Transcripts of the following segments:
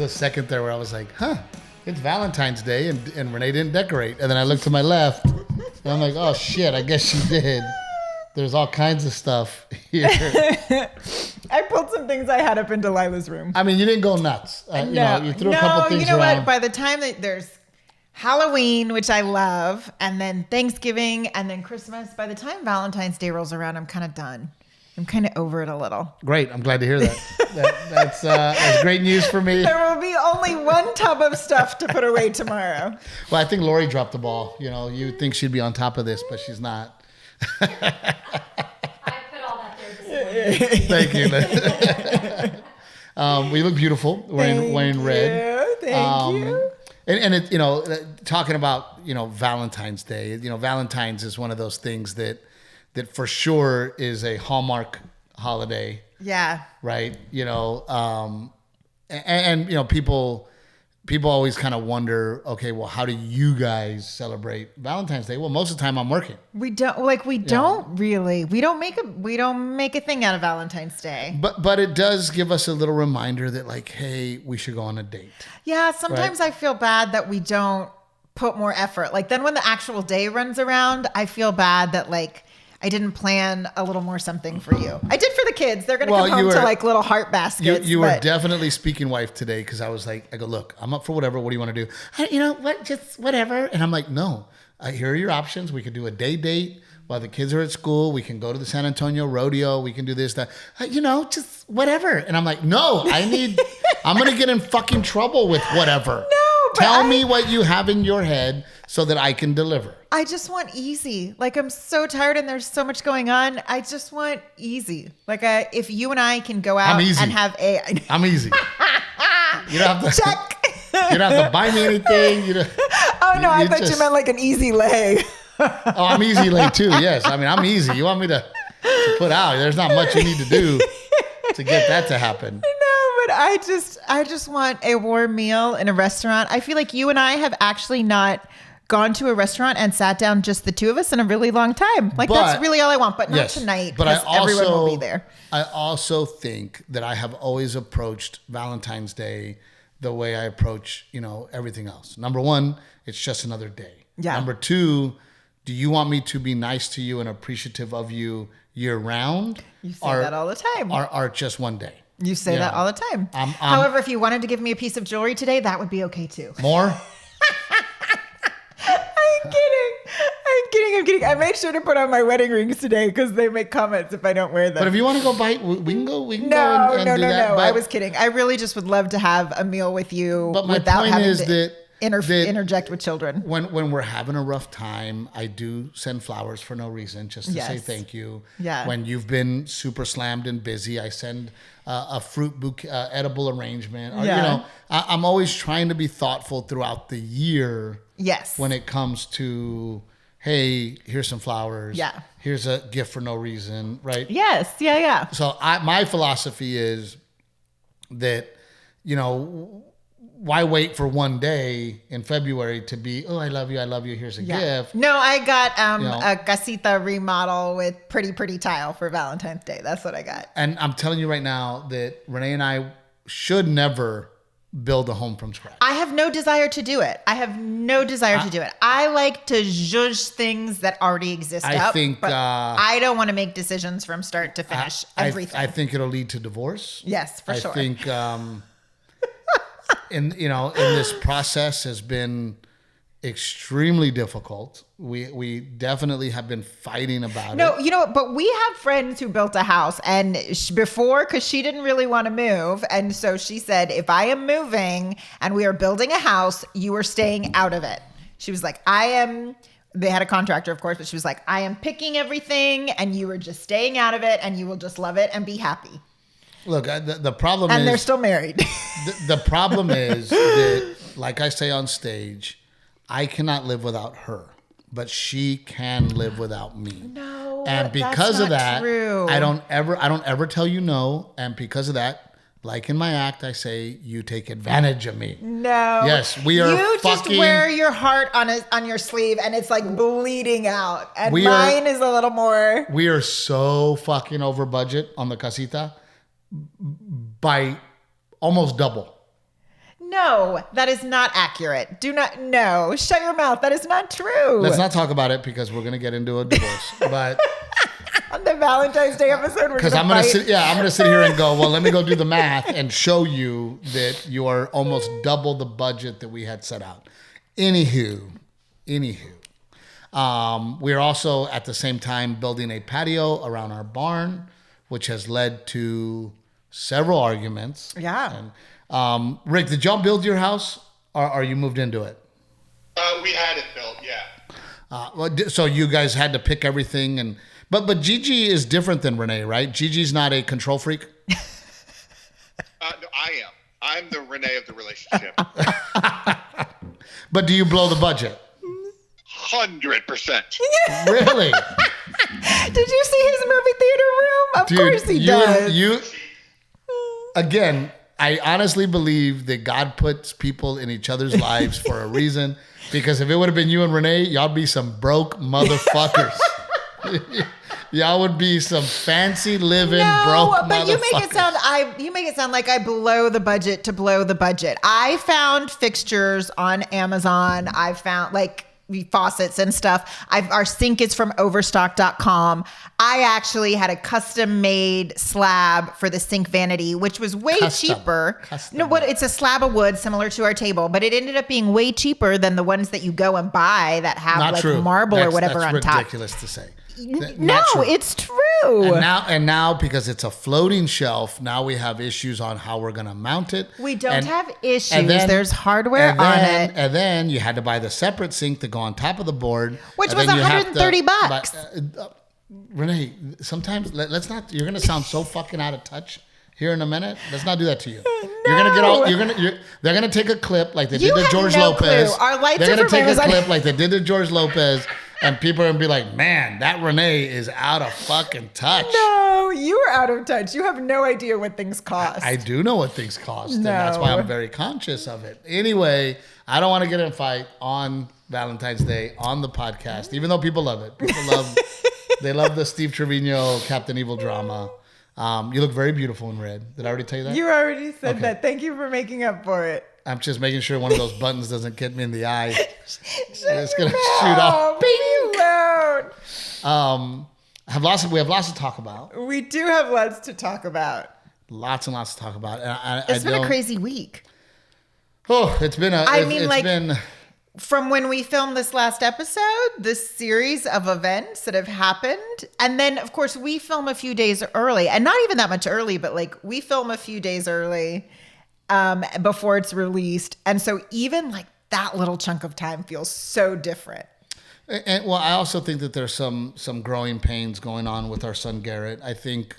was a second there where I was like, it's Valentine's Day and Renae didn't decorate. And then I looked to my left and I'm like, oh shit, I guess she did. There's all kinds of stuff here. I pulled some things I had up in Delilah's room. I mean, you didn't go nuts. You threw a couple things around. What? By the time that there's Halloween, which I love, and then Thanksgiving, and then Christmas, by the time Valentine's Day rolls around, I'm kind of done. I'm kind of over it a little. Great. I'm glad to hear that. That's great news for me. There will be only one tub of stuff to put away tomorrow. Well, I think Lori dropped the ball. You think she'd be on top of this, but she's not. I put all that there this morning. Thank you. We look beautiful wearing red. Thank you. And it, talking about, Valentine's Day, Valentine's is one of those things that for sure is a Hallmark holiday. Yeah. Right. And people always kind of wonder, okay, well, how do you guys celebrate Valentine's Day? Well, most of the time I'm working. We don't really. We don't make a thing out of Valentine's Day. But it does give us a little reminder that like, hey, we should go on a date. Yeah, sometimes I feel bad that we don't put more effort. Like then when the actual day runs around, I feel bad that like I didn't plan a little more something for you. I did for the kids. They're going to come home to like little heart baskets. You were definitely speaking wife today because I was like, look, I'm up for whatever. What do you want to do? You know what? Just whatever. And I'm like, no, here are your options. We could do a day date while the kids are at school. We can go to the San Antonio rodeo. We can do this, that, just whatever. And I'm like, no, I'm going to get in fucking trouble with whatever. No. Tell me what you have in your head so that I can deliver. I just want easy. Like I'm so tired and there's so much going on. I just want easy. Like if you and I can go out and have I'm easy. You don't have to check. You don't have to buy me anything. I thought you meant like an easy lay. Oh, I'm easy lay too. Yes. I mean, I'm easy. You want me to put out? There's not much you need to do to get that to happen. But I just want a warm meal in a restaurant. I feel like you and I have actually not gone to a restaurant and sat down just the two of us in a really long time. Like that's really all I want, but not tonight because everyone will be there. I also think that I have always approached Valentine's Day the way I approach, everything else. Number one, it's just another day. Yeah. Number two, do you want me to be nice to you and appreciative of you year round? You say that all the time. Or just one day? You say that all the time. However, if you wanted to give me a piece of jewelry today, that would be okay too. More? I'm kidding. I made sure to put on my wedding rings today because they make comments if I don't wear them. But if you want to go bite, we can go. We can go and do that. No. I was kidding. I really just would love to have a meal with you but my without point having is to that interject with children. When we're having a rough time, I do send flowers for no reason, just to say thank you. Yeah. When you've been super slammed and busy, I send a fruit bouquet, edible arrangement. Or, I'm always trying to be thoughtful throughout the year. Yes. When it comes to, hey, here's some flowers. Yeah. Here's a gift for no reason, right? Yes. Yeah. So my philosophy is that, why wait for one day in February to be, oh, I love you, here's a gift. No, I got a Casita remodel with pretty tile for Valentine's Day. That's what I got. And I'm telling you right now that Renae and I should never build a home from scratch. I have no desire to do it. I like to zhuzh things that already exist but I don't want to make decisions from start to finish everything. I think it'll lead to divorce. Yes, for sure. I think... in this process has been extremely difficult. We definitely have been fighting about it. No, but we have friends who built a house and because she didn't really want to move. And so she said, if I am moving and we are building a house, you are staying out of it. She was like, they had a contractor, of course, but she was like, I am picking everything and you are just staying out of it and you will just love it and be happy. Look, the problem is... And they're still married. The problem is that, like I say on stage, I cannot live without her, but she can live without me. No, and because of that, true. I don't ever tell you no. And because of that, like in my act, I say, you take advantage of me. No. Yes, we are You fucking... just wear your heart on your sleeve and it's like bleeding out. And mine is a little more... We are so fucking over budget on the Casita by almost double. No, that is not accurate. Do not, no. Shut your mouth. That is not true. Let's not talk about it because we're going to get into a divorce. But on the Valentine's Day episode, we're because I'm going to sit here and go, well, let me go do the math and show you that you are almost double the budget that we had set out. Anywho, we're also at the same time building a patio around our barn, which has led to several arguments. Yeah. And, Rick, did y'all build your house or are you moved into it? We had it built, yeah. So you guys had to pick everything, but Gigi is different than Renae, right? Gigi's not a control freak. No, I am. I'm the Renae of the relationship. But do you blow the budget? 100%. Really? Did you see his movie theater room? Of course he does. Again, I honestly believe that God puts people in each other's lives for a reason. Because if it would have been you and Renae, y'all be some broke motherfuckers. Y'all would be some fancy living broke motherfuckers. But you make it sound like I blow the budget to blow the budget. I found fixtures on Amazon. I found faucets and stuff. Our sink is from overstock.com. I actually had a custom made slab for the sink vanity, which was way cheaper. It's a slab of wood similar to our table, but it ended up being way cheaper than the ones that you go and buy that have marble or whatever on top. That's ridiculous to say. No, it's true. And now because it's a floating shelf, now we have issues on how we're going to mount it. We don't have issues. There's hardware on it. And then you had to buy the separate sink to go on top of the board. Which was $130. Renae, sometimes let's not, you're going to sound so fucking out of touch here in a minute. Let's not do that to you. No. They're going to take a clip like they did to George Lopez. Our lights they're going to take a Amazon. clip like they did to George Lopez. And people are going to be like, man, that Renae is out of fucking touch. No, you are out of touch. You have no idea what things cost. I do know what things cost. And that's why I'm very conscious of it. Anyway, I don't want to get in a fight on Valentine's Day on the podcast, even though people love it. They love the Steve Trevino Captain Evil drama. You look very beautiful in red. Did I already tell you that? You already said that. Thank you for making up for it. I'm just making sure one of those buttons doesn't get me in the eye. It's going to shoot off. We have lots to talk about. We do have lots to talk about. Lots and lots to talk about. It's been a crazy week. Oh, it's been from when we filmed this last episode, this series of events that have happened. And then, of course, we film a few days early. And not even that much early, but we film a few days early before it's released. And so even that little chunk of time feels so different. And I also think that there's some growing pains going on with our son Garrett. I think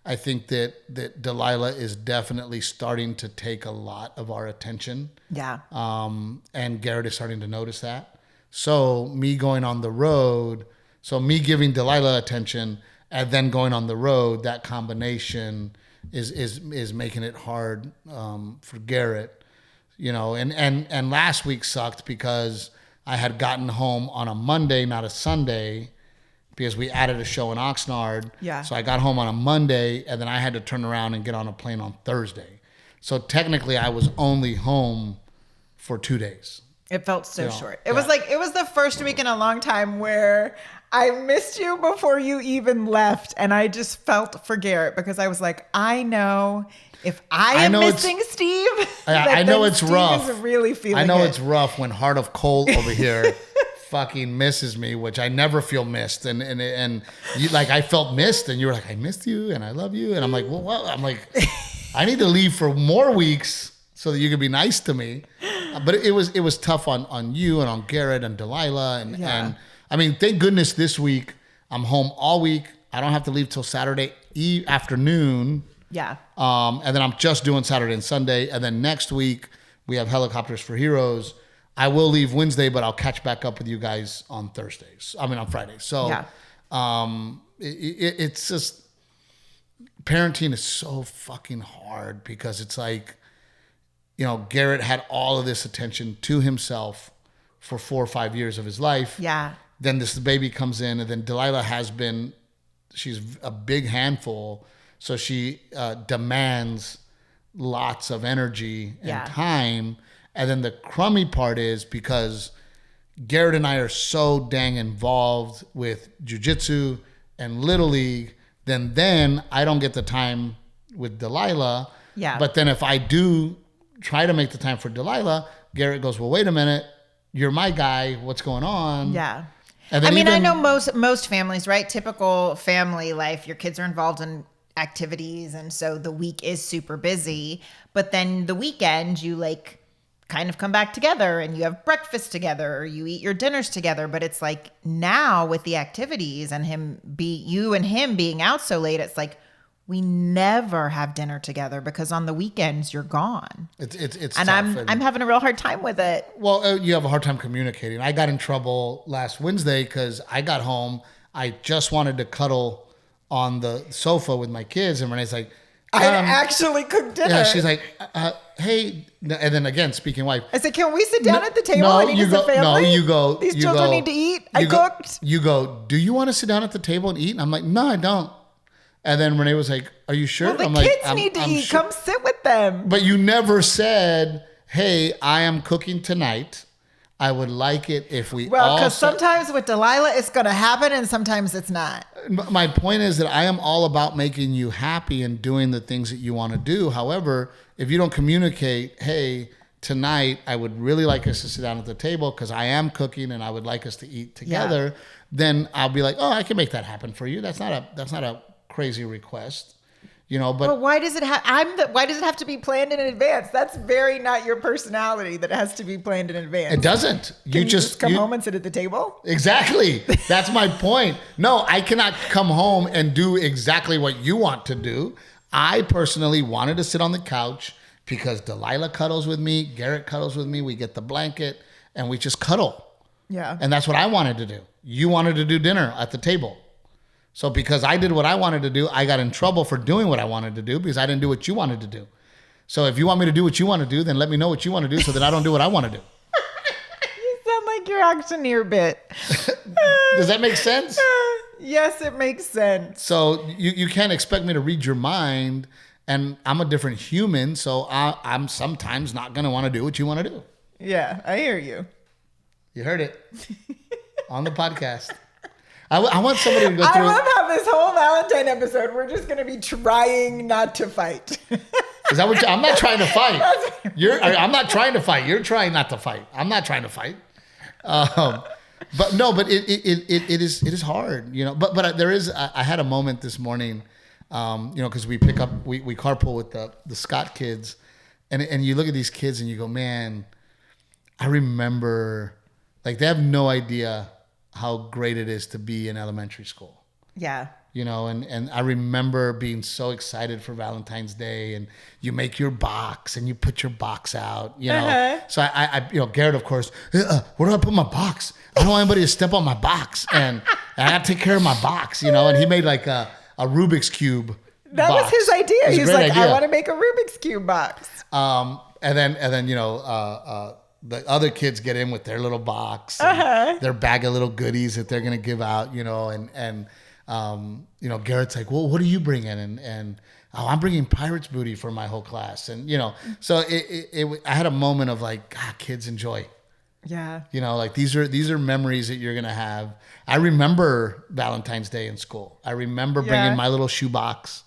that Delilah is definitely starting to take a lot of our attention. Yeah. And Garrett is starting to notice that. So me going on the road, me giving Delilah attention and then going on the road, that combination is making it hard for Garrett, and last week sucked because I had gotten home on a Monday, not a Sunday, because we added a show in Oxnard. Yeah. So I got home on a Monday, and then I had to turn around and get on a plane on Thursday. So technically, I was only home for 2 days. It felt so short. It was the first week in a long time where I missed you before you even left, and I just felt for Garrett because I was like, I know. If I am missing Steve, I know it's rough. Is really feeling I know it's rough when Heart of Coal over here fucking misses me, which I never feel missed. And you, I felt missed, and you were like, I missed you, and I love you, and I'm like, well, I'm like, I need to leave for more weeks so that you could be nice to me. But it was tough on you and on Garrett and Delilah, and I mean, thank goodness this week I'm home all week. I don't have to leave till Saturday afternoon. Yeah. And then I'm just doing Saturday and Sunday. And then next week we have Helicopters for Heroes. I will leave Wednesday, but I'll catch back up with you guys on Fridays. So it's just, parenting is so fucking hard because it's Garrett had all of this attention to himself for 4 or 5 years of his life. Yeah. Then this baby comes in, and then Delilah she's a big handful. So she demands lots of energy and Yeah. time. And then the crummy part is because Garrett and I are so dang involved with jiu-jitsu and Little League, then I don't get the time with Delilah. Yeah. But then if I do try to make the time for Delilah, Garrett goes, well, wait a minute. You're my guy. What's going on? Yeah. And I then mean, I even- know most families, right? Typical family life, your kids are involved in activities, and so the week is super busy. But then the weekend, you like kind of come back together and you have breakfast together or you eat your dinners together. But it's like now with the activities and you and him being out so late, it's like we never have dinner together because on the weekends you're gone. It's And tough. I'm having a real hard time with it. Well, you have a hard time communicating. I got in trouble last Wednesday because I got home. I just wanted to cuddle on the sofa with my kids, and Renee's like, I actually cooked dinner. yeah, she's like, hey, and then again, speaking wife. I said, can we sit down at the table and eat as a family? No, you go. These you children go, need to eat. I you go- cooked. You go, do you want to sit down at the table and eat? And I'm like, no, I don't. And then Renee was like, are you sure? Well, the I'm kids like, need to I'm eat. sure. Come sit with them. But you never said, hey, I am cooking tonight. I would like it if we Well, all because sat-" sometimes with Delilah, it's going to happen and sometimes it's not. My point is that I am all about making you happy and doing the things that you want to do. However, if you don't communicate, hey, tonight I would really like us to sit down at the table because I am cooking and I would like us to eat together, then I'll be like, oh, I can make that happen for you. That's not a crazy request. You know, but why does it why does it have to be planned in advance? That's very not your personality that it has to be planned in advance. it doesn't. Can you just come home and sit at the table? Exactly. That's my point. No, I cannot come home and do exactly what you want to do. I personally wanted to sit on the couch because Delilah cuddles with me, Garrett cuddles with me, we get the blanket and we just cuddle. Yeah. And that's what I wanted to do. You wanted to do dinner at the table. So because I did what I wanted to do, I got in trouble for doing what I wanted to do because I didn't do what you wanted to do. So if you want me to do what you want to do, then let me know what you want to do so that I don't do what I want to do. You sound like your auctioneer bit. Does that make sense? Yes, it makes sense. So you can't expect me to read your mind, and I'm a different human, so I'm sometimes not going to want to do what you want to do. Yeah, I hear you. You heard it on the podcast. I want somebody to go I through. love how this whole Valentine episode, we're just going to be trying not to fight. Is that what I'm not trying to fight. I'm not trying to fight. You're trying not to fight. I'm not trying to fight. But no, but it is hard, you know. But there is. I had a moment this morning, you know, because we carpool with the Scott kids, and you look at these kids and you go, man, I remember, like they have no idea how great it is to be in elementary school. Yeah. You know, and I remember being so excited for Valentine's Day, and you make your box and you put your box out, you know. Uh-huh. So I you know, Garrett, of course, where do I put my box? I don't want anybody to step on my box, and I have to take care of my box, you know. And he made like a Rubik's Cube. That box. was his idea. It was a He's great like, idea. I want to make a Rubik's Cube box. And then you know, the other kids get in with their little box, their bag of little goodies that they're gonna give out, you know, and you know, Garrett's like, well, what are you bringing? And oh, I'm bringing Pirates booty for my whole class, and you know, so I had a moment of like, God, kids enjoy. Yeah. You know, like these are memories that you're gonna have. I remember Valentine's Day in school. I remember bringing my little shoebox,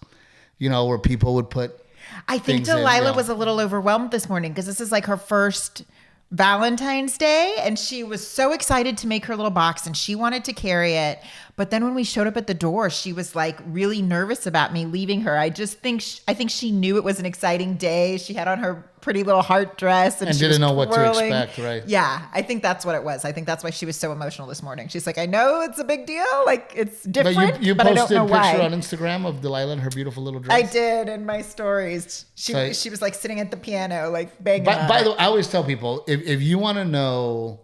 you know, where people would put. I think things in, Delilah you know. was a little overwhelmed this morning because this is like her first Valentine's Day, and she was so excited to make her little box and she wanted to carry it. But then when we showed up at the door, she was like really nervous about me leaving her. I think she knew it was an exciting day. She had on her pretty little heart dress and she didn't was know what to twirling. expect, right? Yeah, I think that's what it was. I think that's why she was so emotional this morning. She's like, I know it's a big deal, like it's different, But you but I don't posted know a picture why. on Instagram of Delilah in her beautiful little dress. I did in my stories. She was like sitting at the piano, like banging. By the way, I always tell people, if you want to know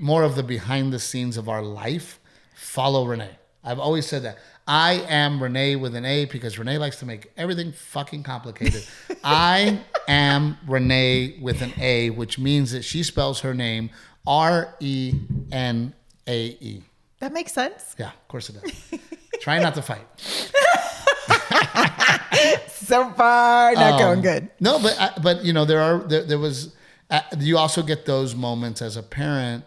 more of the behind the scenes of our life, follow Renae. I've always said that. I am Renae with an A because Renae likes to make everything fucking complicated. I am Renae with an A, which means that she spells her name Renae. That makes sense. Yeah, of course it does. Try not to fight. So so far not going good. No, but you know, there was you also get those moments as a parent,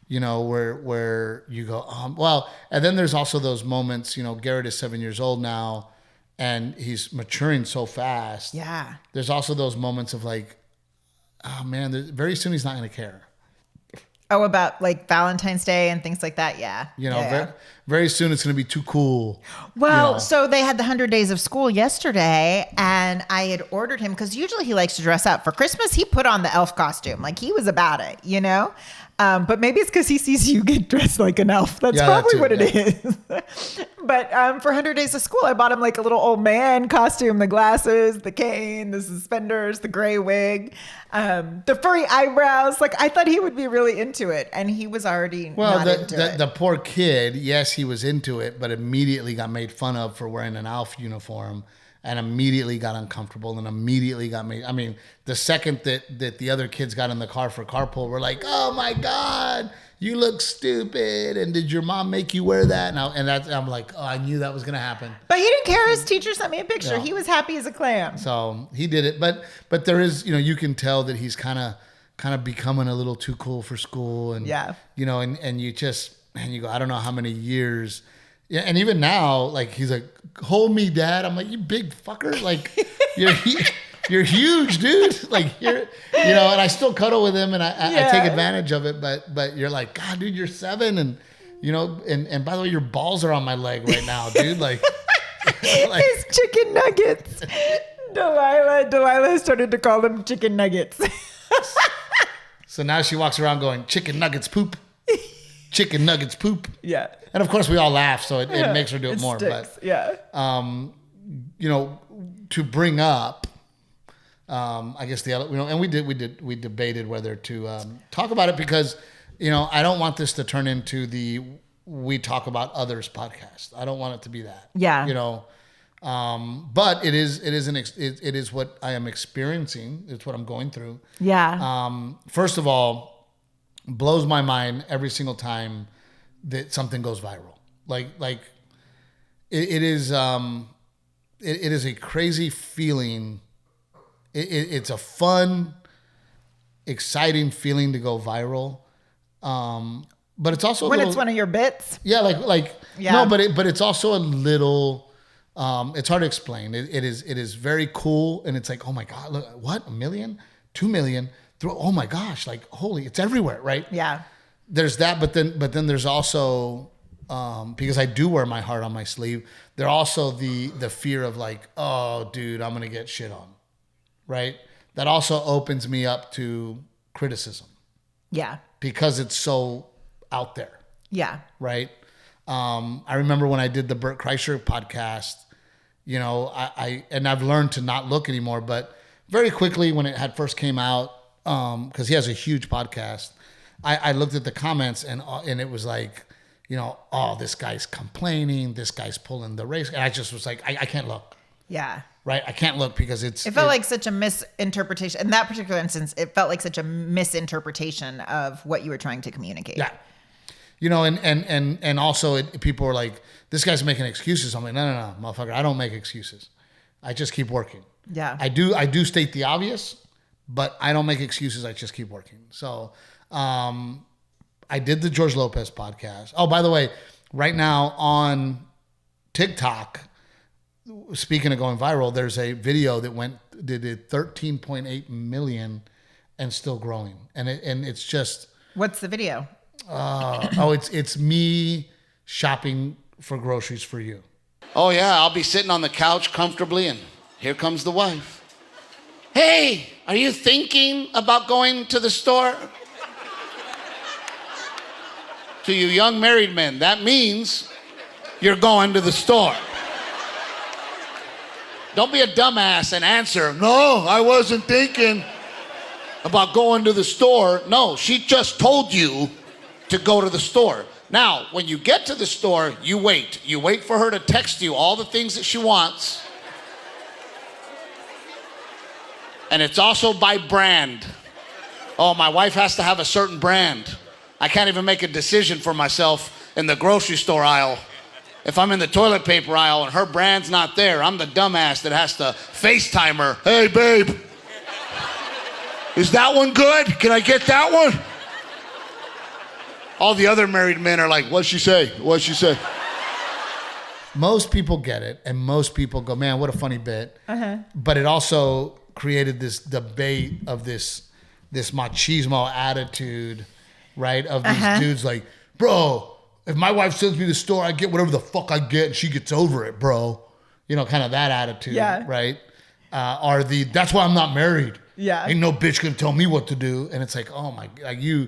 you know, where you go, well, and then there's also those moments, you know, Garrett is 7 years old now and he's maturing so fast. Yeah. There's also those moments of like, oh man, very soon he's not going to care. Oh, about like Valentine's Day and things like that. Yeah. You know, Yeah. very soon it's going to be too cool. Well, you know. so they had the 100 days of school yesterday, and I had ordered him because usually he likes to dress up. For Christmas, he put on the elf costume. Like, he was about it, you know? But maybe it's because he sees you get dressed like an elf. That's probably what it is. But for 100 days of school, I bought him like a little old man costume, the glasses, the cane, the suspenders, the gray wig, the furry eyebrows. Like, I thought he would be really into it, and he was already not into it. The poor kid, yes, he was into it, but immediately got made fun of for wearing an elf uniform. And immediately got uncomfortable and immediately got made. I mean, the second that the other kids got in the car for carpool, we're like, oh my God, you look stupid. And did your mom make you wear that? And I'm like, oh, I knew that was going to happen. But he didn't care. His teacher sent me a picture. Yeah. He was happy as a clam. So he did it. But there is, you know, you can tell that he's kind of becoming a little too cool for school. And, yeah. You know, and you just, and you go, I don't know how many years. Yeah, and even now, like, he's like, hold me, Dad. I'm like, you big fucker. Like, you're huge, dude. Like, you know, and I still cuddle with him and I take advantage of it. But you're like, God, dude, you're 7. And, you know, and by the way, your balls are on my leg right now, dude. Like his chicken nuggets. Delilah started to call them chicken nuggets. So now she walks around going, chicken nuggets poop. Chicken nuggets poop. Yeah. And of course we all laugh, so it makes her do it more. Sticks. But yeah. You know, to bring up, I guess the other, you know, and we debated whether to talk about it because, you know, I don't want this to turn into the we talk about others podcast. I don't want it to be that. Yeah. You know, but it is what I am experiencing. It's what I'm going through. Yeah. First of all, blows my mind every single time that something goes viral. Like it is a crazy feeling. It's a fun, exciting feeling to go viral. But it's also when it's one of your bits. Yeah, like yeah. No, but it's also a little. It's hard to explain. It is very cool, and it's like, oh my God, look, what, 1 million, 2 million. Oh my gosh, like holy, it's everywhere, right? Yeah. There's that, but then there's also because I do wear my heart on my sleeve. There's also the fear of like, oh dude, I'm gonna get shit on, right? That also opens me up to criticism. Yeah. Because it's so out there. Yeah. Right. I remember when I did the Bert Kreischer podcast, you know, and I've learned to not look anymore, but very quickly when it had first came out, because he has a huge podcast, I looked at the comments and it was like, you know, oh, this guy's complaining, this guy's pulling the race, and I just was like, I can't look. Yeah. Right, I can't look because it felt like such a misinterpretation. In that particular instance, it felt like such a misinterpretation of what you were trying to communicate. Yeah. You know, and also people were like, this guy's making excuses. I'm like, no, motherfucker, I don't make excuses. I just keep working. Yeah. I do state the obvious, but I don't make excuses. I just keep working. So I did the George Lopez podcast. Oh, by the way, right now on TikTok, speaking of going viral, there's a video that did 13.8 million and still growing. And it's just. What's the video? It's me shopping for groceries for you. Oh yeah, I'll be sitting on the couch comfortably and here comes the wife. Hey, are you thinking about going to the store? To you young married men, that means you're going to the store. Don't be a dumbass and answer, no, I wasn't thinking about going to the store. No, she just told you to go to the store. Now, when you get to the store, you wait. You wait for her to text you all the things that she wants. And it's also by brand. Oh, my wife has to have a certain brand. I can't even make a decision for myself in the grocery store aisle if I'm in the toilet paper aisle and her brand's not there, I'm the dumbass that has to FaceTime her. Hey, babe. Is that one good? Can I get that one? All the other married men are like, what'd she say? What'd she say? Most people get it, and most people go, man, what a funny bit. But it also created this debate of this machismo attitude, right? Of these dudes like, bro, if my wife sends me to the store, I get whatever the fuck I get, and she gets over it, bro. You know, kind of that attitude, right? That's why I'm not married. Yeah. Ain't no bitch gonna tell me what to do. And it's like, oh my, like you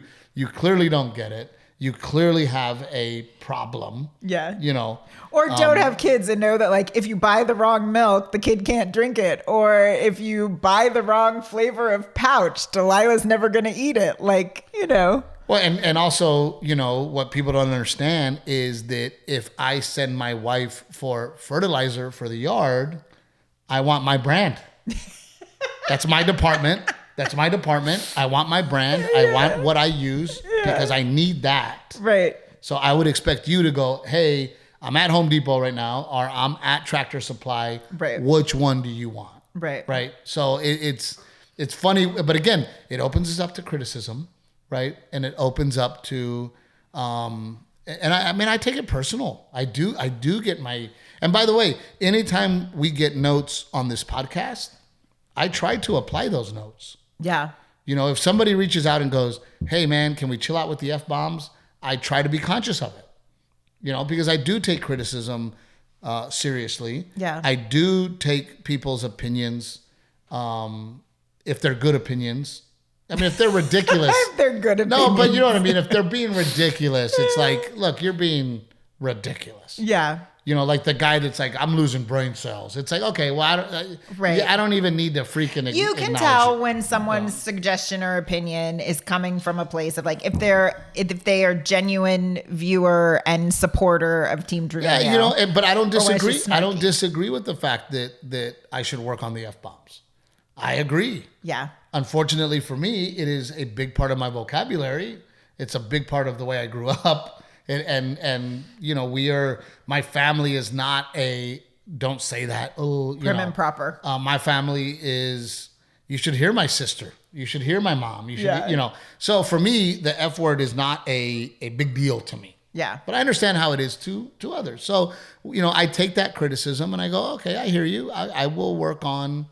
clearly don't get it. You clearly have a problem. Yeah. You know. Or don't have kids and know that, like, if you buy the wrong milk, the kid can't drink it. Or if you buy the wrong flavor of pouch, Delilah's never going to eat it. Like, you know. Well, and also, you know, what people don't understand is that if I send my wife for fertilizer for the yard, I want my brand. That's my department. That's my department. I want my brand. I want what I use because I need that. Right. So I would expect you to go, hey, I'm at Home Depot right now, or I'm at Tractor Supply. Right. Which one do you want? Right. Right. So it's funny, but again, it opens us up to criticism, right? And it opens up to, and I mean, I take it personal. I do get my, and by the way, anytime we get notes on this podcast, I try to apply those notes. Yeah. You know, if somebody reaches out and goes, hey man, can we chill out with the F-bombs? I try to be conscious of it, you know, because I do take criticism seriously. Yeah. I do take people's opinions, if they're good opinions. I mean, if they're ridiculous. If they're good opinions. No, but you know what I mean? If they're being ridiculous, it's like, look, you're being ridiculous. Yeah. You know, like the guy that's like, I'm losing brain cells. It's like, okay, well, I don't even need to freaking You can tell when someone's suggestion or opinion is coming from a place of like, if they are genuine viewer and supporter of Team Trevino. Yeah, you know, but I don't disagree. I don't snarky. disagree with the fact that I should work on the F-bombs. I agree. Yeah. Unfortunately for me, it is a big part of my vocabulary. It's a big part of the way I grew up. And you know, my family is not don't say that. Oh, Prim and proper. My family is, you should hear my sister. You should hear my mom. You should, Yeah. you know. So for me, the F word is not a big deal to me. Yeah. But I understand how it is to others. So, you know, I take that criticism and I go, okay, I hear you. I will work on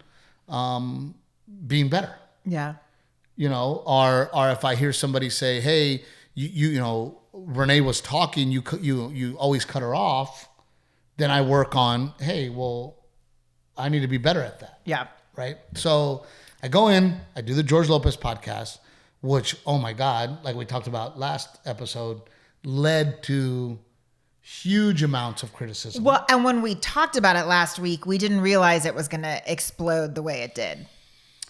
being better. Yeah. You know, or if I hear somebody say, hey, you know, Renae was talking, you always cut her off, then I work on, hey, well, I need to be better at that. Yeah. Right? So I go in, I do the George Lopez podcast, which, oh my God, like we talked about last episode, led to huge amounts of criticism. Well, and when we talked about it last week, we didn't realize it was going to explode the way it did.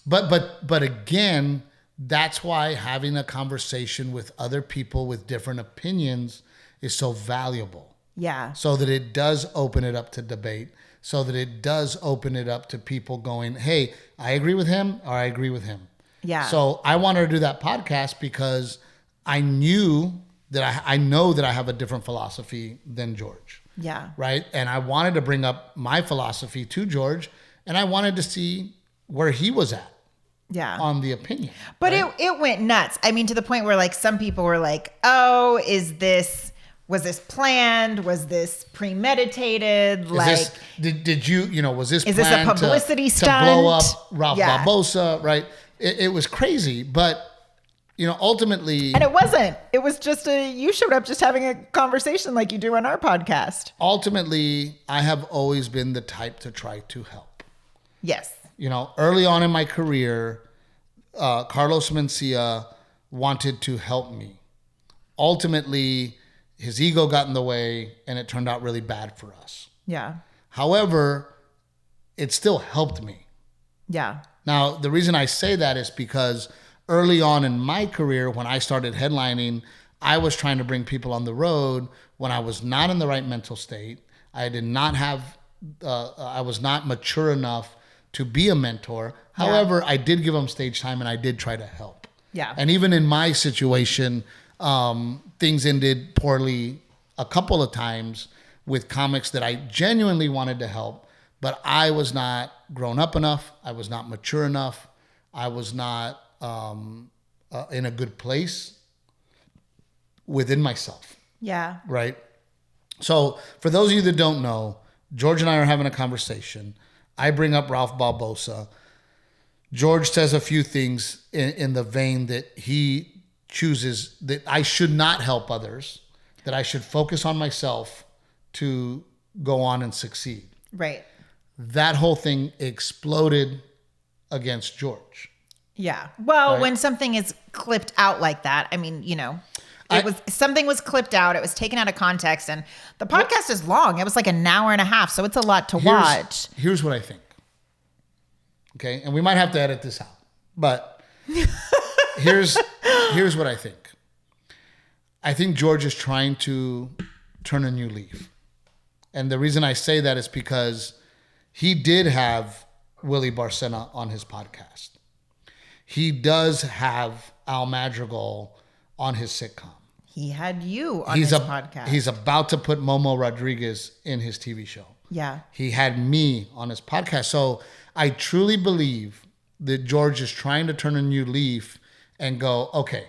But again, that's why having a conversation with other people with different opinions is so valuable. Yeah. So that it does open it up to debate, so that it does open it up to people going, hey, I agree with him or I agree with him. Yeah. So I wanted to do that podcast because I knew that I know that I have a different philosophy than George. Yeah. Right. And I wanted to bring up my philosophy to George, and I wanted to see where he was at. Yeah. On the opinion. But right? it went nuts. I mean, to the point where like some people were like, oh, was this planned? Was this premeditated? Like, did you know, was this is this a publicity stunt? To blow up Ralph Barbosa, right? It was crazy, but you know, ultimately. And it wasn't. It was just you showed up just having a conversation like you do on our podcast. Ultimately, I have always been the type to try to help. Yes. You know, early on in my career, Carlos Mencia wanted to help me. Ultimately, his ego got in the way, and it turned out really bad for us. Yeah. However, it still helped me. Yeah. Now, the reason I say that is because early on in my career, when I started headlining, I was trying to bring people on the road when I was not in the right mental state. I did not have, I was not mature enough to be a mentor. However, I did give them stage time and I did try to help. Yeah. And even in my situation, things ended poorly a couple of times with comics that I genuinely wanted to help, but I was not grown up enough. I was not mature enough. I was not in a good place within myself. Yeah. Right? So for those of you that don't know, George and I are having a conversation. I bring up Ralph Barbosa. George says a few things in the vein that he chooses that I should not help others, that I should focus on myself to go on and succeed. Right. That whole thing exploded against George. Yeah. Well, Right. when something is clipped out like that, I mean, something was clipped out. It was taken out of context, and the podcast is long. It was like an hour and a half, so it's a lot to watch. Here's what I think. Okay, and we might have to edit this out, but here's what I think. I think George is trying to turn a new leaf, and the reason I say that is because he did have Willie Barcena on his podcast. He does have Al Madrigal on his sitcom. He had you on his podcast. He's about to put Momo Rodriguez in his TV show. Yeah. He had me on his podcast. So I truly believe that George is trying to turn a new leaf and go, okay,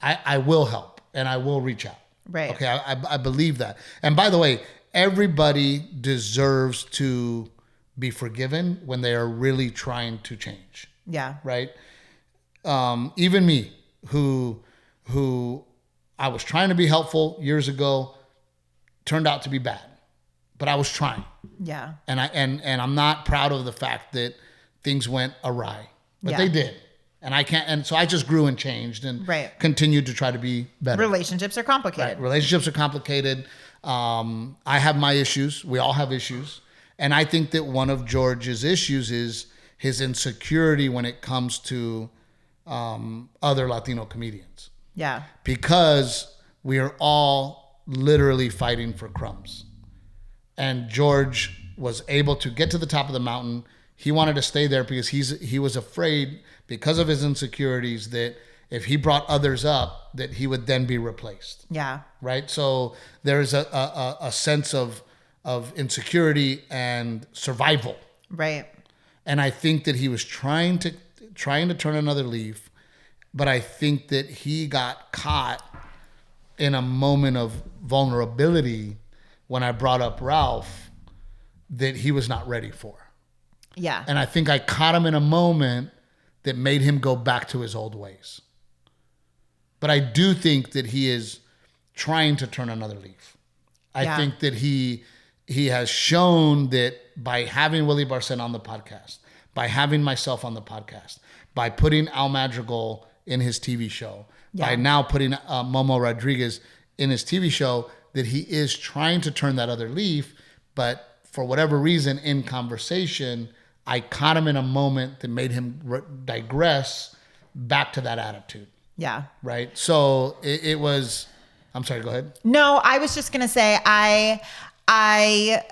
I will help and I will reach out. Right. Okay, I believe that. And by the way, everybody deserves to be forgiven when they are really trying to change. Yeah. Right? Even me, who I was trying to be helpful years ago, turned out to be bad, but I was trying. Yeah. And I'm not proud of the fact that things went awry, but they did. And so I just grew and changed and continued to try to be better. Relationships are complicated. Right. Relationships are complicated. I have my issues. We all have issues. And I think that one of George's issues is his insecurity when it comes to other Latino comedians. Yeah. Because we are all literally fighting for crumbs. And George was able to get to the top of the mountain. He wanted to stay there because he was afraid, because of his insecurities, that if he brought others up, that he would then be replaced. Yeah. Right? So there's a sense of insecurity and survival. Right. And I think that he was trying to turn another leaf, but I think that he got caught in a moment of vulnerability when I brought up Ralph that he was not ready for. Yeah. And I think I caught him in a moment that made him go back to his old ways. But I do think that he is trying to turn another leaf. I think that he has shown that by having Willie Barcena on the podcast, by having myself on the podcast, by putting Al Madrigal in his TV show, by now putting Momo Rodriguez in his TV show, that he is trying to turn that other leaf. But for whatever reason, in conversation, I caught him in a moment that made him digress back to that attitude. Yeah. Right? So it was... I'm sorry, go ahead. No, I was just going to say I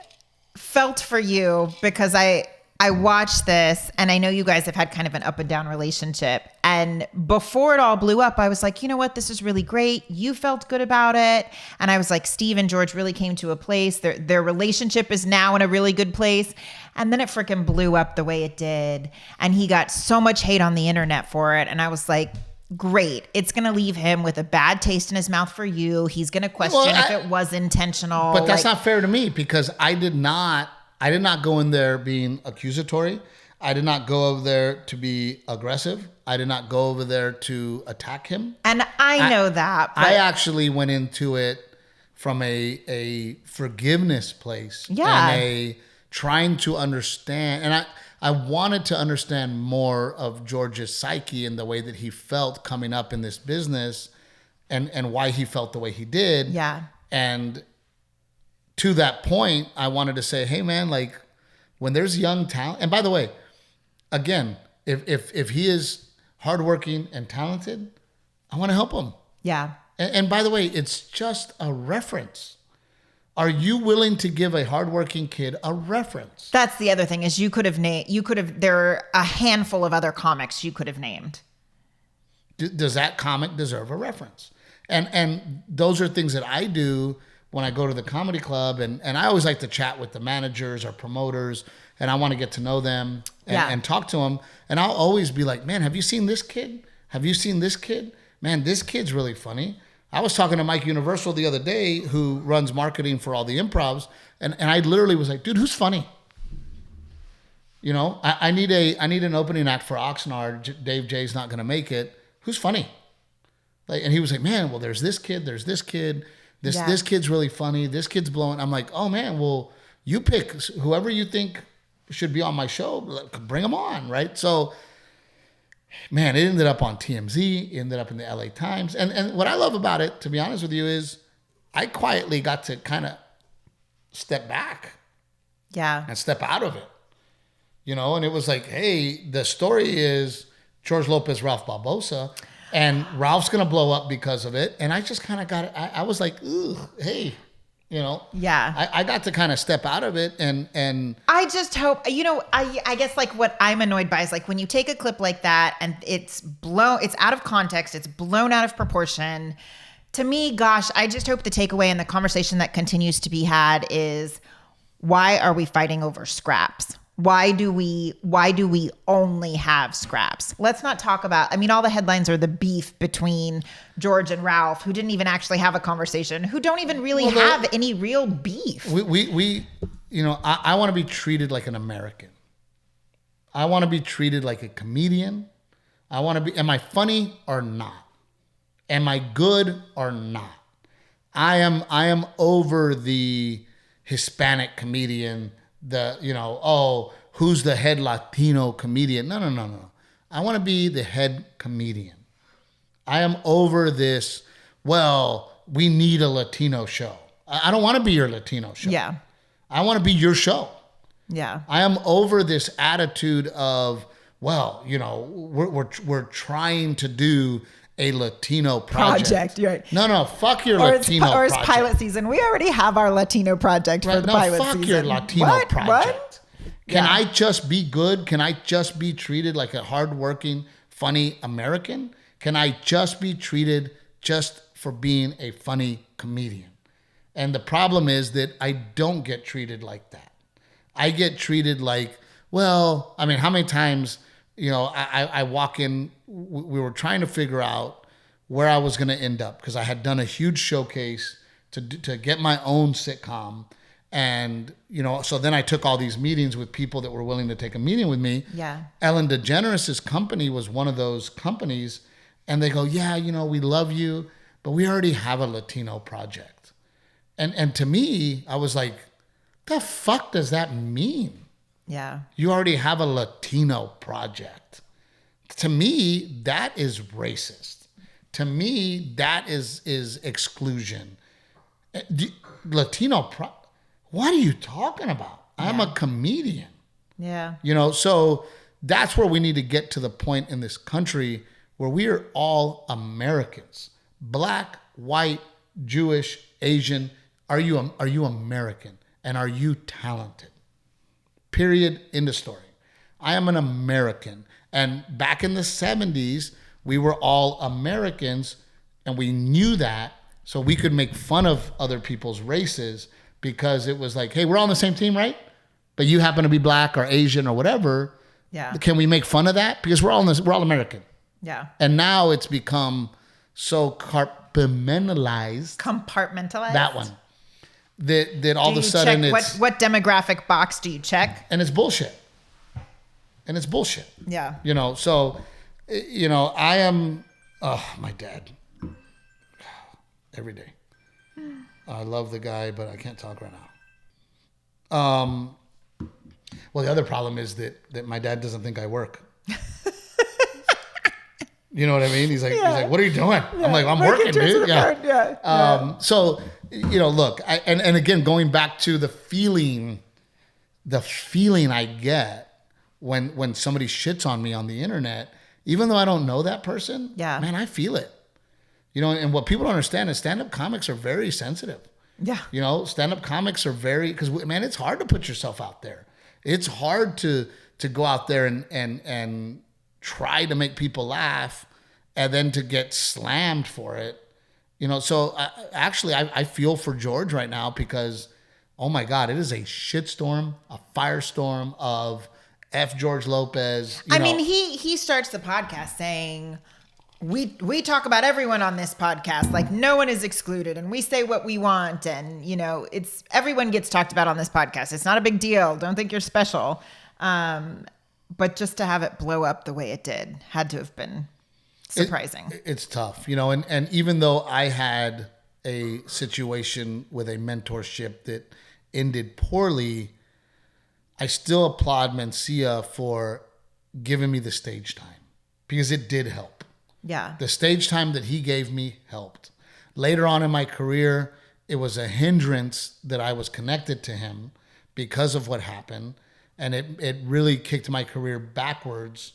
felt for you because I watched this, and I know you guys have had kind of an up and down relationship. And before it all blew up, I was like, you know what? This is really great. You felt good about it. And I was like, Steve and George really came to a place. Their relationship is now in a really good place. And then it freaking blew up the way it did. And he got so much hate on the internet for it. And I was like, great. It's going to leave him with a bad taste in his mouth for you. He's going to question if it was intentional. But that's not fair to me, because I did not go in there being accusatory. I did not go over there to be aggressive. I did not go over there to attack him. And I know that. But I actually went into it from a forgiveness place. Yeah. And a trying to understand. And I wanted to understand more of George's psyche and the way that he felt coming up in this business and why he felt the way he did. Yeah. And to that point, I wanted to say, hey man, like when there's young talent, and by the way, again, if he is hardworking and talented, I want to help him. Yeah. And by the way, it's just a reference. Are you willing to give a hardworking kid a reference? That's the other thing is there are a handful of other comics you could have named. Does that comic deserve a reference? And those are things that I do when I go to the comedy club, and I always like to chat with the managers or promoters, and I want to get to know them and talk to them. And I'll always be like, man, have you seen this kid? Have you seen this kid? Man, this kid's really funny. I was talking to Mike Universal the other day, who runs marketing for all the improvs, and I literally was like, dude, who's funny? You know, I need an opening act for Oxnard. Dave J's not going to make it. Who's funny? Like, and he was like, man, well, there's this kid. This kid's really funny. This kid's blowing. I'm like, oh man, well, you pick whoever you think should be on my show. Bring them on, right? So, man, it ended up on TMZ. It ended up in the LA Times. And what I love about it, to be honest with you, is I quietly got to kind of step back. Yeah. And step out of it. You know, and it was like, hey, the story is George Lopez, Ralph Barbosa, and Ralph's going to blow up because of it. And I just kind of got it. I was like, ooh, hey, you know. Yeah. I got to kind of step out of it and I just hope, you know, I guess like what I'm annoyed by is like when you take a clip like that and it's out of context, it's blown out of proportion. To me, gosh, I just hope the takeaway and the conversation that continues to be had is, why are we fighting over scraps? Why do we only have scraps? Let's not talk about, I mean, all the headlines are the beef between George and Ralph, who didn't even actually have a conversation, who don't even really have any real beef. We you know, I want to be treated like an American. I want to be treated like a comedian. I want to be, am I funny or not? Am I good or not? I am over the Hispanic comedian, who's the head Latino comedian? No. I want to be the head comedian. I am over this, well, we need a Latino show. I don't want to be your Latino show. Yeah. I want to be your show. Yeah. I am over this attitude of, well, you know, we're trying to do a Latino project. Right. No, fuck your Latino project. Or it's pilot season. We already have our Latino project for the pilot season. Fuck your Latino project. What? Can I just be good? Can I just be treated like a hardworking, funny American? Can I just be treated just for being a funny comedian? And the problem is that I don't get treated like that. I get treated like, well, I mean, how many times, you know, I walk in, we were trying to figure out where I was going to end up because I had done a huge showcase to get my own sitcom. And, you know, so then I took all these meetings with people that were willing to take a meeting with me. Yeah. Ellen DeGeneres' company was one of those companies. And they go, yeah, you know, we love you, but we already have a Latino project. And to me, I was like, the fuck does that mean? Yeah. You already have a Latino project. To me, that is racist. To me, that is exclusion. What are you talking about? I'm a comedian. Yeah. You know, so that's where we need to get to the point in this country where we are all Americans. Black, white, Jewish, Asian. Are you American? And are you talented? Period. End of story. I am an American. And back in the 70s, we were all Americans, and we knew that, so we could make fun of other people's races because it was like, hey, we're all on the same team, right? But you happen to be black or Asian or whatever. Yeah. Can we make fun of that? Because we're all American. Yeah. And now it's become so compartmentalized. That one. That all of a sudden it's... What demographic box do you check? And it's bullshit. Yeah. You know, so, you know, I am... Oh, my dad. Every day. I love the guy, but I can't talk right now. Well, the other problem is that my dad doesn't think I work. You know what I mean? He's like, what are you doing? Yeah. I'm like, I'm working, dude. Yeah. So, you know, look, and again, going back to the feeling I get when somebody shits on me on the internet, even though I don't know that person, man, I feel it. You know, and what people don't understand is stand-up comics are very sensitive. Yeah. You know, stand-up comics are very, because, man, it's hard to put yourself out there. It's hard to go out there and try to make people laugh and then to get slammed for it You know, so I feel for George right now because, oh my God, it is a shitstorm, a firestorm of F George Lopez. I mean, he starts the podcast saying, we talk about everyone on this podcast, like no one is excluded, and we say what we want, and you know, it's everyone gets talked about on this podcast. It's not a big deal. Don't think you're special. But just to have it blow up the way it did had to have been surprising. It's tough, you know, and even though I had a situation with a mentorship that ended poorly, I still applaud Mencia for giving me the stage time because it did help. Yeah. The stage time that he gave me helped. Later on in my career, it was a hindrance that I was connected to him because of what happened. And it really kicked my career backwards.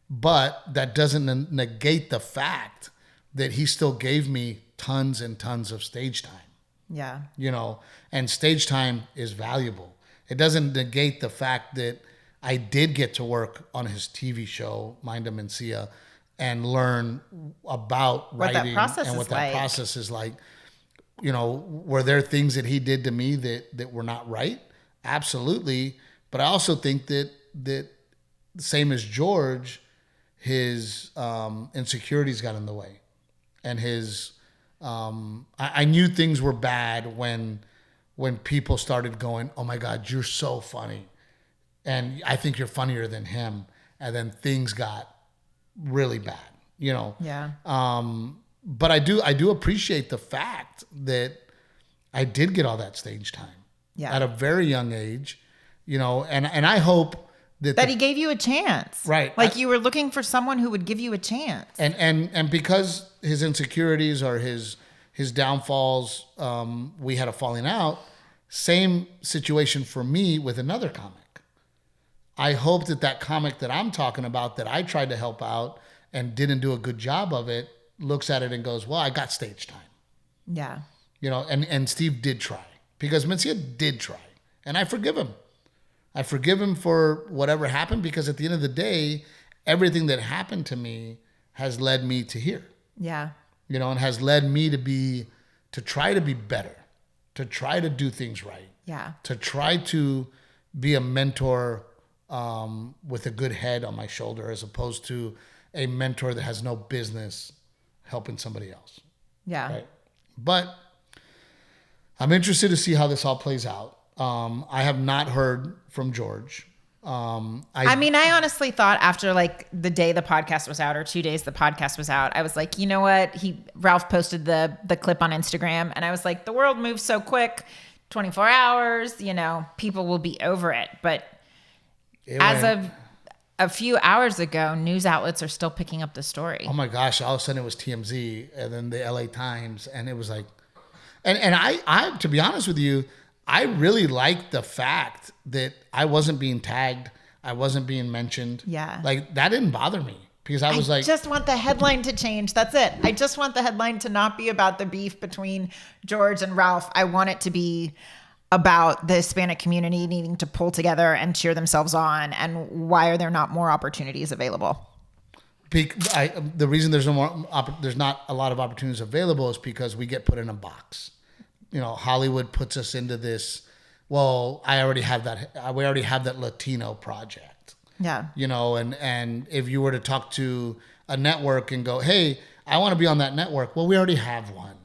But that doesn't negate the fact that he still gave me tons and tons of stage time. Yeah. You know, and stage time is valuable. It doesn't negate the fact that I did get to work on his TV show, Mind Mencia, and learn about what writing and what that process is like. You know, were there things that he did to me that were not right? Absolutely. But I also think that same as George, his insecurities got in the way. And his I knew things were bad when people started going, oh my God, you're so funny. And I think you're funnier than him. And then things got really bad, you know? Yeah. But I do appreciate the fact that I did get all that stage time at a very young age, you know, and I hope that he gave you a chance. Right. Like you were looking for someone who would give you a chance. And because his insecurities or his downfalls, we had a falling out. Same situation for me with another comic. I hope that comic that I'm talking about that I tried to help out and didn't do a good job of it looks at it and goes, well, I got stage time. Yeah. You know, and Steve did try because Mencia did try. And I forgive him. I forgive him for whatever happened because at the end of the day, everything that happened to me has led me to here. Yeah. You know, and has led me to try to be better, to try to do things right. Yeah. To try to be a mentor with a good head on my shoulder as opposed to a mentor that has no business helping somebody else. Yeah. Right? But I'm interested to see how this all plays out. I have not heard from George. I mean, I honestly thought after like the day the podcast was out or 2 days the podcast was out, I was like, you know what? Ralph posted the clip on Instagram and I was like, the world moves so quick, 24 hours, you know, people will be over it. But as of a few hours ago, news outlets are still picking up the story. Oh my gosh, all of a sudden it was TMZ and then the LA Times and it was like, and I to be honest with you, I really liked the fact that I wasn't being tagged. I wasn't being mentioned. Yeah. Like that didn't bother me because I was like, just want the headline to change. That's it. I just want the headline to not be about the beef between George and Ralph. I want it to be about the Hispanic community needing to pull together and cheer themselves on. And why are there not more opportunities available? The reason there's not a lot of opportunities available is because we get put in a box. You know, Hollywood puts us into this. Well, we already have that Latino project. Yeah. You know, and if you were to talk to a network and go, hey, I want to be on that network. Well, we already have one.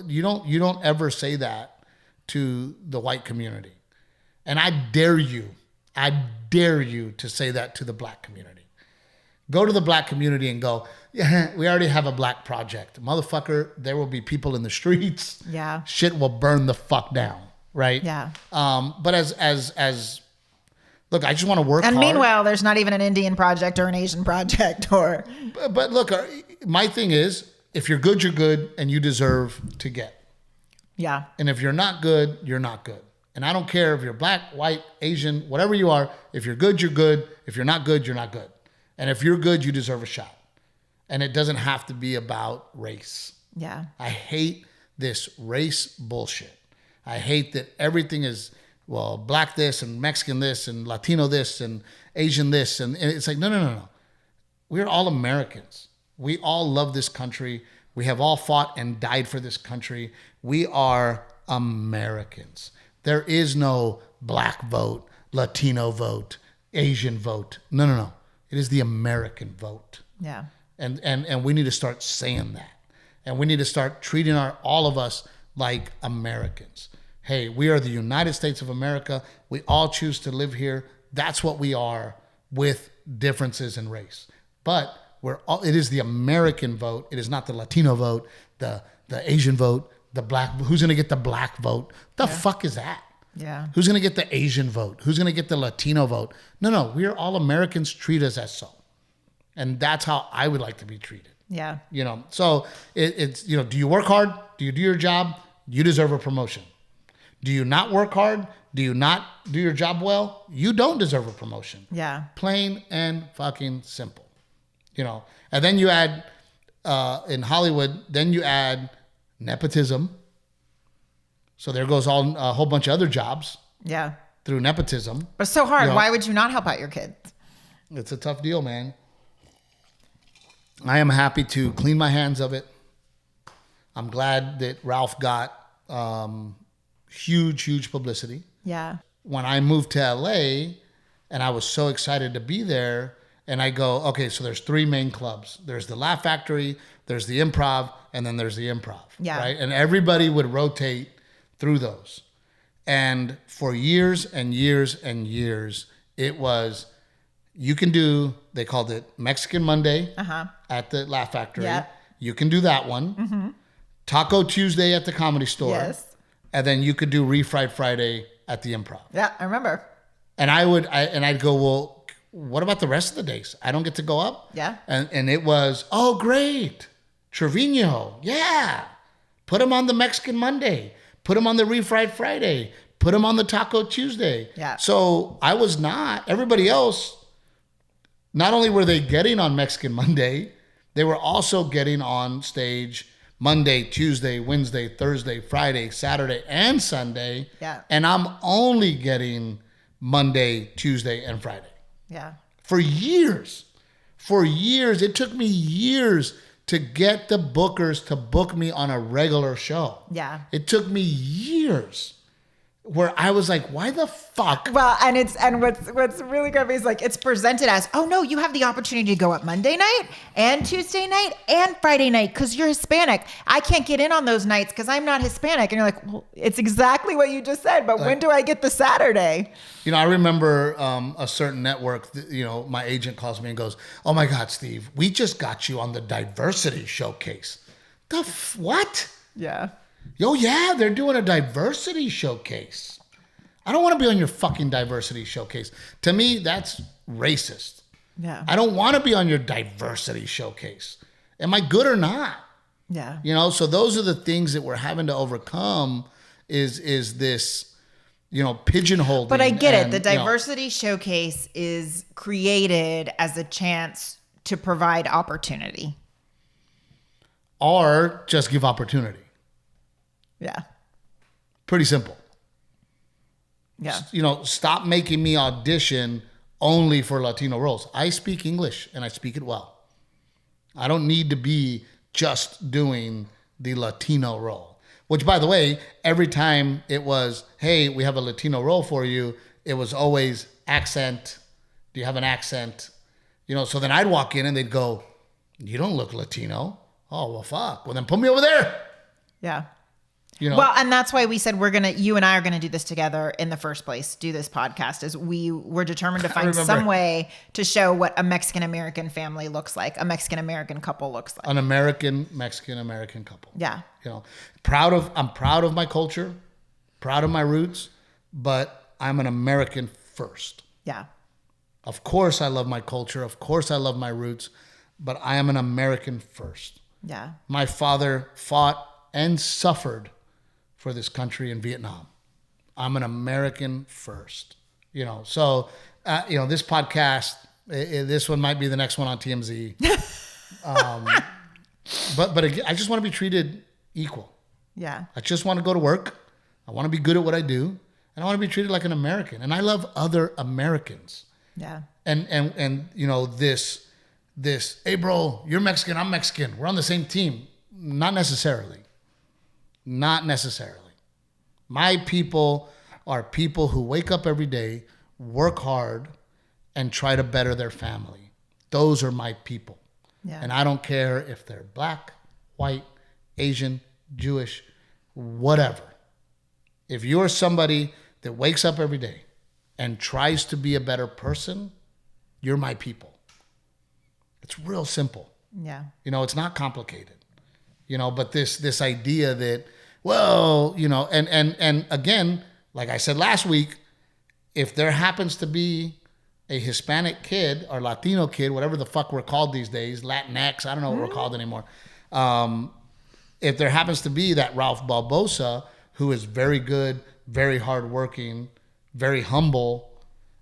You don't ever say that to the white community. And I dare you to say that to the black community. Go to the black community and go, yeah, we already have a black project. Motherfucker, there will be people in the streets. Yeah. Shit will burn the fuck down, right? Yeah. But as look, I just want to work hard. And meanwhile, there's not even an Indian project or an Asian project or... But look, my thing is, if you're good, you're good, and you deserve to get. Yeah. And if you're not good, you're not good. And I don't care if you're black, white, Asian, whatever you are. If you're good, you're good. If you're not good, you're not good. And if you're good, you deserve a shot. And it doesn't have to be about race. Yeah. I hate this race bullshit. I hate that everything is, well, black this and Mexican this and Latino this and Asian this. And it's like, no. We're all Americans. We all love this country. We have all fought and died for this country. We are Americans. There is no black vote, Latino vote, Asian vote. No. It is the American vote. Yeah. And we need to start saying that. And we need to start treating all of us like Americans. Hey, we are the United States of America. We all choose to live here. That's what we are, with differences in race. But it is the American vote. It is not the Latino vote, the Asian vote, the black. Who's going to get the black vote? The fuck is that? Yeah. Who's going to get the Asian vote? Who's going to get the Latino vote? No. We are all Americans. Treat us as so. And that's how I would like to be treated. Yeah. So it's, do you work hard? Do you do your job? You deserve a promotion. Do you not work hard? Do you not do your job well? You don't deserve a promotion. Yeah. Plain and fucking simple. And then you add, in Hollywood, then you add nepotism. So there goes a whole bunch of other jobs. Yeah. Through nepotism. But it's so hard. Why would you not help out your kids? It's a tough deal, man. I am happy to clean my hands of it. I'm glad that Ralph got huge publicity. Yeah. When I moved to LA and I was so excited to be there, and I go, okay, so there's 3 main clubs. There's the Laugh Factory, there's the Improv, and then there's the Improv. Yeah. Right? And everybody would rotate through those. And for years and years and years, it was, you can do, they called it Mexican Monday at the Laugh Factory. Yeah. You can do that one. Mm-hmm. Taco Tuesday at the Comedy Store. Yes. And then you could do Refried Friday at the Improv. Yeah, I remember. And I'd go, well, what about the rest of the days? I don't get to go up? Yeah. And it was, oh, great. Trevino. Yeah. Put him on the Mexican Monday. Put him on the Refried Friday. Put him on the Taco Tuesday. Yeah. So I was not. Everybody else, not only were they getting on Mexican Monday, they were also getting on stage Monday, Tuesday, Wednesday, Thursday, Friday, Saturday, and Sunday. Yeah. And I'm only getting Monday, Tuesday, and Friday. Yeah. For years. It took me years to get the bookers to book me on a regular show. Yeah. It took me years where I was like, why the fuck? Well, and what's really good is like it's presented as, oh no, you have the opportunity to go up Monday night and Tuesday night and Friday night because you're Hispanic. I can't get in on those nights because I'm not Hispanic. And you're like, well, it's exactly what you just said, but when do I get the Saturday? I remember a certain network, my agent calls me and goes, oh my God, Steve, we just got you on the diversity showcase. What? Yeah. Oh, yeah, they're doing a diversity showcase. I don't want to be on your fucking diversity showcase. To me, that's racist. Yeah. I don't want to be on your diversity showcase. Am I good or not? Yeah. So those are the things that we're having to overcome is this, pigeonholing. But I get it. The diversity showcase is created as a chance to provide opportunity. Or just give opportunity. Yeah. Pretty simple. Yeah. Stop making me audition only for Latino roles. I speak English and I speak it well. I don't need to be just doing the Latino role. Which, by the way, every time it was, hey, we have a Latino role for you, it was always accent. Do you have an accent? So then I'd walk in and they'd go, you don't look Latino. Oh, well, fuck. Well, then put me over there. Yeah. Well, and that's why we said you and I are going to do this together in the first place, do this podcast, is we were determined to find some way to show what a Mexican-American family looks like, a Mexican-American couple looks like. An American, Mexican-American couple. Yeah. I'm proud of my culture, proud of my roots, but I'm an American first. Yeah. Of course I love my culture. Of course I love my roots, but I am an American first. Yeah. My father fought and suffered for this country in Vietnam. I'm an American first, So, this podcast, this one might be the next one on TMZ. But again, I just want to be treated equal. Yeah. I just want to go to work. I want to be good at what I do, and I want to be treated like an American. And I love other Americans. Yeah. And this, hey bro, you're Mexican, I'm Mexican. We're on the same team. Not necessarily. Not necessarily. My people are people who wake up every day, work hard, and try to better their family. Those are my people. Yeah. And I don't care if they're black, white, Asian, Jewish, whatever. If you're somebody that wakes up every day and tries to be a better person, you're my people. It's real simple. Yeah. It's not complicated. But this idea that, well, and again, like I said last week, if there happens to be a Hispanic kid or Latino kid, whatever the fuck we're called these days, Latinx, I don't know what we're called anymore. If there happens to be that Ralph Barbosa, who is very good, very hardworking, very humble,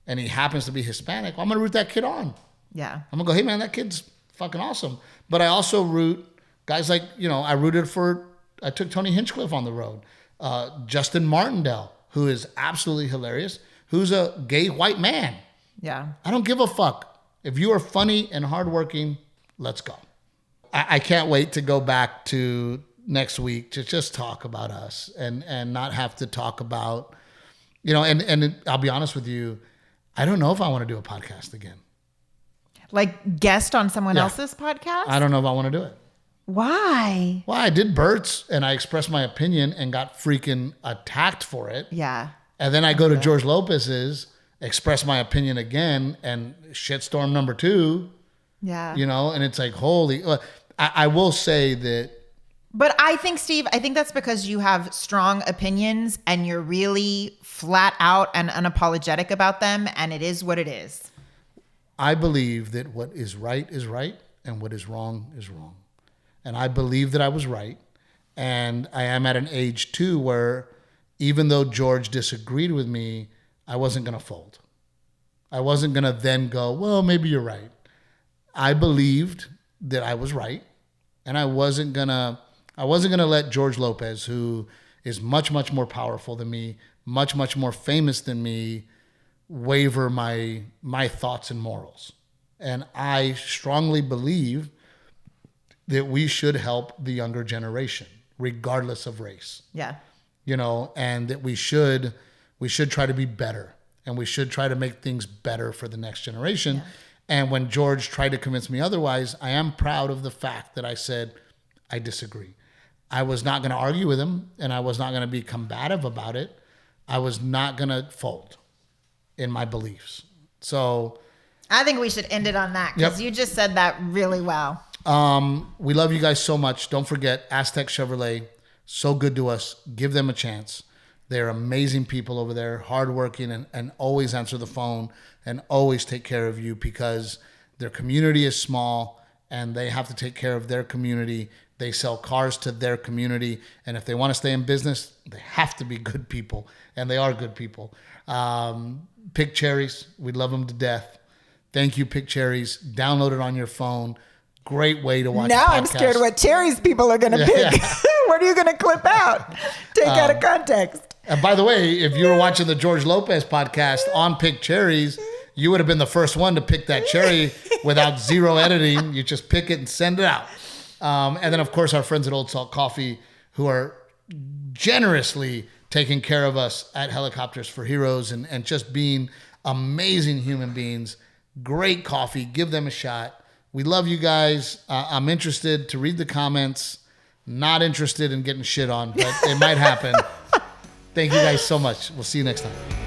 and he happens to be Hispanic, well, I'm going to root that kid on. Yeah. I'm going to go, hey, man, that kid's fucking awesome. But I also root guys like, I took Tony Hinchcliffe on the road. Justin Martindale, who is absolutely hilarious, who's a gay white man. Yeah. I don't give a fuck. If you are funny and hardworking, let's go. I can't wait to go back to next week to just talk about us and not have to talk about, and I'll be honest with you, I don't know if I want to do a podcast again. Like guest on someone else's podcast? I don't know if I want to do it. Why? Well, I did Bert's and I expressed my opinion and got freaking attacked for it. Yeah. And then I go to George Lopez's, express my opinion again, and shitstorm number 2. Yeah. And it's like, holy, I will say that. But I think, Steve, that's because you have strong opinions and you're really flat out and unapologetic about them, and it is what it is. I believe that what is right and what is wrong is wrong. And I believe that I was right. And I am at an age too where even though George disagreed with me, I wasn't going to fold. I wasn't going to then go, well, maybe you're right. I believed that I was right. And I wasn't going to let George Lopez, who is much, much more powerful than me, much, much more famous than me, waver my thoughts and morals. And I strongly believe that we should help the younger generation, regardless of race. Yeah. And that we should try to be better, and we should try to make things better for the next generation. Yeah. And when George tried to convince me otherwise, I am proud of the fact that I said, I disagree. I was not going to argue with him, and I was not going to be combative about it. I was not going to fold in my beliefs. So I think we should end it on that, because you just said that really well. We love you guys so much. Don't forget, Aztec Chevrolet, so good to us. Give them a chance. They're amazing people over there, hardworking, and always answer the phone and always take care of you, because their community is small and they have to take care of their community. They sell cars to their community. And if they want to stay in business, they have to be good people. And they are good people. Pick Cherries. We love them to death. Thank you, Pick Cherries. Download it on your phone. Great way to watch Now podcasts. I'm scared what Cherries people are going to pick. Yeah. What are you going to clip out? Take out of context. And by the way, if you were watching the George Lopez podcast on Pick Cherries, you would have been the first one to pick that cherry without zero editing. You just pick it and send it out. And then, of course, our friends at Old Salt Coffee, who are generously taking care of us at Helicopters for Heroes and just being amazing human beings. Great coffee. Give them a shot. We love you guys. I'm interested to read the comments. Not interested in getting shit on, but it might happen. Thank you guys so much. We'll see you next time.